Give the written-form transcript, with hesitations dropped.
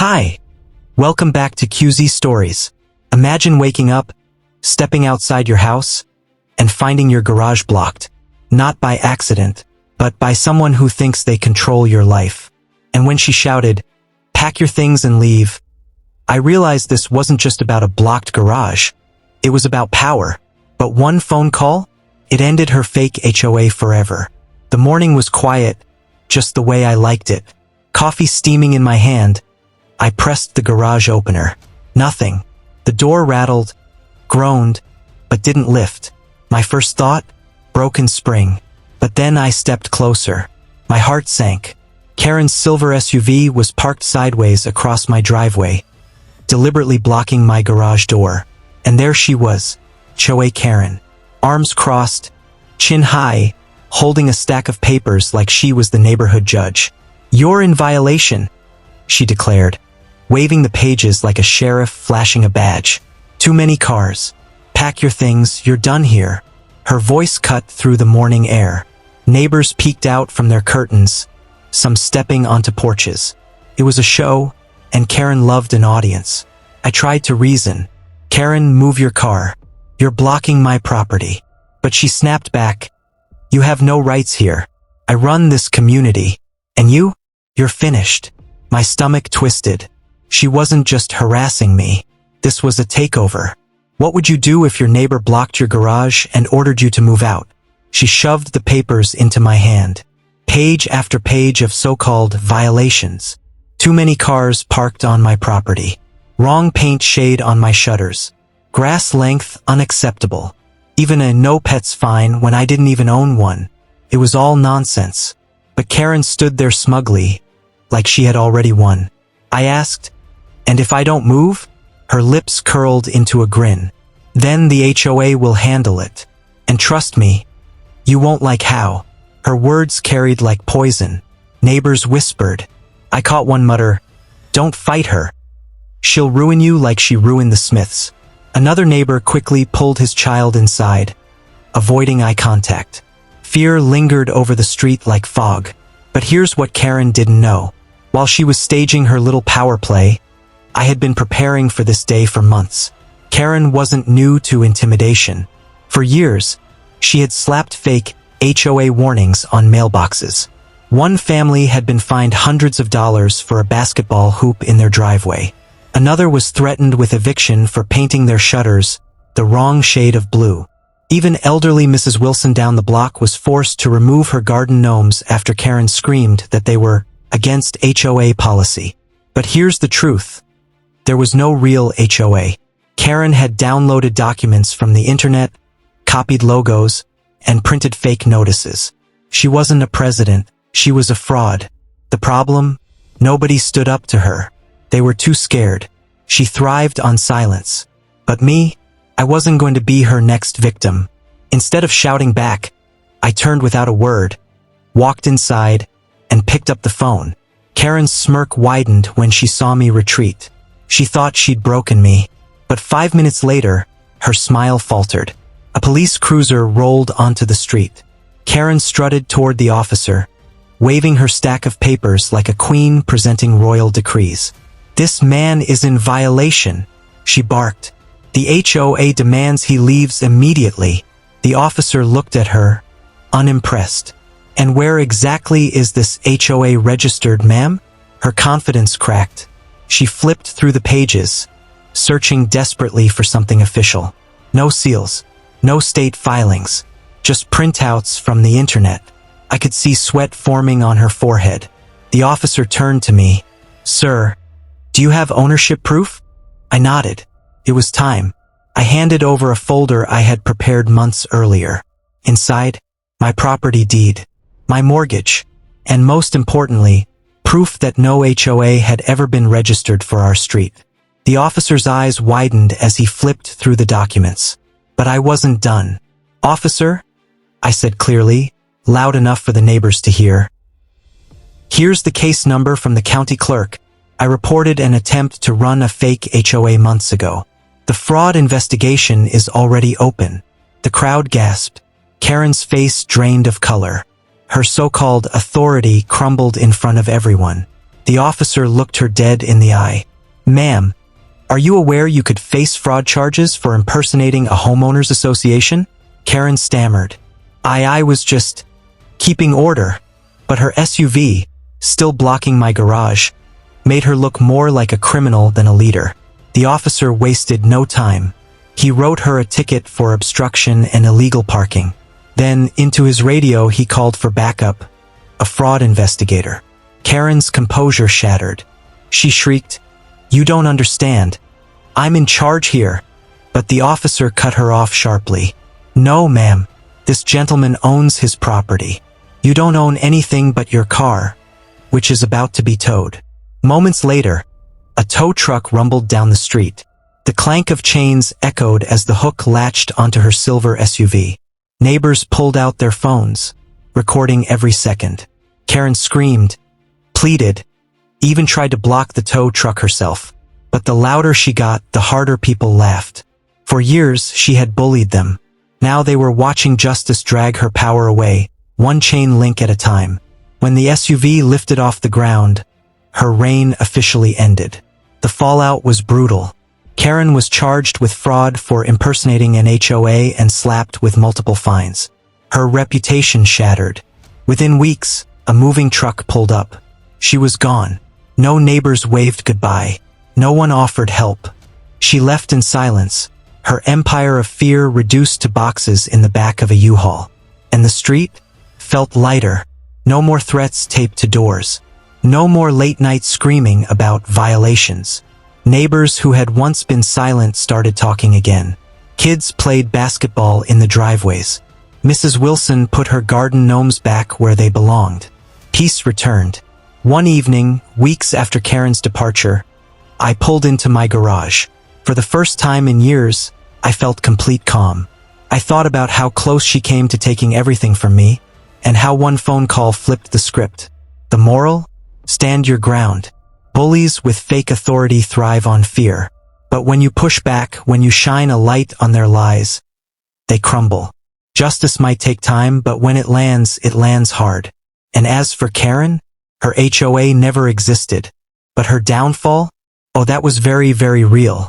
Hi, welcome back to QZ Stories. Imagine waking up, stepping outside your house, and finding your garage blocked. Not by accident, but by someone who thinks they control your life. And when she shouted, "Pack your things and leave," I realized this wasn't just about a blocked garage. It was about power. But one phone call? It ended her fake HOA forever. The morning was quiet, just the way I liked it. Coffee steaming in my hand, I pressed the garage opener. Nothing. The door rattled, groaned, but didn't lift. My first thought? Broken spring. But then I stepped closer. My heart sank. Karen's silver SUV was parked sideways across my driveway, deliberately blocking my garage door. And there she was, HOA Karen, arms crossed, chin high, holding a stack of papers like she was the neighborhood judge. "You're in violation," she declared, waving the pages like a sheriff flashing a badge. "Too many cars. Pack your things, you're done here." Her voice cut through the morning air. Neighbors peeked out from their curtains, some stepping onto porches. It was a show, and Karen loved an audience. I tried to reason. "Karen, move your car. You're blocking my property." But she snapped back, "You have no rights here. I run this community. And you're finished." My stomach twisted. She wasn't just harassing me. This was a takeover. "What would you do if your neighbor blocked your garage and ordered you to move out?" She shoved the papers into my hand. Page after page of so-called violations. Too many cars parked on my property. Wrong paint shade on my shutters. Grass length unacceptable. Even a no pets fine when I didn't even own one. It was all nonsense. But Karen stood there smugly, like she had already won. I asked, "And if I don't move?" Her lips curled into a grin. "Then the HOA will handle it. And trust me, you won't like how." Her words carried like poison. Neighbors whispered. I caught one mutter, "Don't fight her. She'll ruin you like she ruined the Smiths." Another neighbor quickly pulled his child inside, avoiding eye contact. Fear lingered over the street like fog. But here's what Karen didn't know. While she was staging her little power play, I had been preparing for this day for months. Karen wasn't new to intimidation. For years, she had slapped fake HOA warnings on mailboxes. One family had been fined hundreds of dollars for a basketball hoop in their driveway. Another was threatened with eviction for painting their shutters the wrong shade of blue. Even elderly Mrs. Wilson down the block was forced to remove her garden gnomes after Karen screamed that they were against HOA policy. But here's the truth. There was no real HOA. Karen had downloaded documents from the internet, copied logos, and printed fake notices. She wasn't a president. She was a fraud. The problem? Nobody stood up to her. They were too scared. She thrived on silence. But me? I wasn't going to be her next victim. Instead of shouting back, I turned without a word, walked inside, and picked up the phone. Karen's smirk widened when she saw me retreat. She thought she'd broken me. But 5 minutes later, her smile faltered. A police cruiser rolled onto the street. Karen strutted toward the officer, waving her stack of papers like a queen presenting royal decrees. "This man is in violation," she barked. "The HOA demands he leaves immediately." The officer looked at her, unimpressed. "And where exactly is this HOA registered, ma'am?" Her confidence cracked. She flipped through the pages, searching desperately for something official. No seals, no state filings, just printouts from the internet. I could see sweat forming on her forehead. The officer turned to me. "Sir, do you have ownership proof?" I nodded. It was time. I handed over a folder I had prepared months earlier. Inside, my property deed, my mortgage, and most importantly, proof that no HOA had ever been registered for our street. The officer's eyes widened as he flipped through the documents. But I wasn't done. "Officer," I said clearly, loud enough for the neighbors to hear. "Here's the case number from the county clerk. I reported an attempt to run a fake HOA months ago. The fraud investigation is already open." The crowd gasped. Karen's face drained of color. Her so-called authority crumbled in front of everyone. The officer looked her dead in the eye. "Ma'am, are you aware you could face fraud charges for impersonating a homeowners association?" Karen stammered. I was just keeping order." But her SUV, still blocking my garage, made her look more like a criminal than a leader. The officer wasted no time. He wrote her a ticket for obstruction and illegal parking. Then, into his radio, he called for backup, a fraud investigator. Karen's composure shattered. She shrieked, "You don't understand. I'm in charge here." But the officer cut her off sharply. "No, ma'am. This gentleman owns his property. You don't own anything but your car, which is about to be towed." Moments later, a tow truck rumbled down the street. The clank of chains echoed as the hook latched onto her silver SUV. Neighbors pulled out their phones, recording every second. Karen screamed, pleaded, even tried to block the tow truck herself. But the louder she got, the harder people laughed. For years, she had bullied them. Now they were watching justice drag her power away, one chain link at a time. When the SUV lifted off the ground, her reign officially ended. The fallout was brutal. Karen was charged with fraud for impersonating an HOA and slapped with multiple fines. Her reputation shattered. Within weeks, a moving truck pulled up. She was gone. No neighbors waved goodbye. No one offered help. She left in silence, her empire of fear reduced to boxes in the back of a U-Haul. And the street felt lighter. No more threats taped to doors. No more late-night screaming about violations. Neighbors who had once been silent started talking again. Kids played basketball in the driveways. Mrs. Wilson put her garden gnomes back where they belonged. Peace returned. One evening, weeks after Karen's departure, I pulled into my garage. For the first time in years, I felt complete calm. I thought about how close she came to taking everything from me, and how one phone call flipped the script. The moral? Stand your ground. Bullies with fake authority thrive on fear. But when you push back, when you shine a light on their lies, they crumble. Justice might take time, but when it lands hard. And as for Karen, her HOA never existed. But her downfall? Oh, that was very, very real.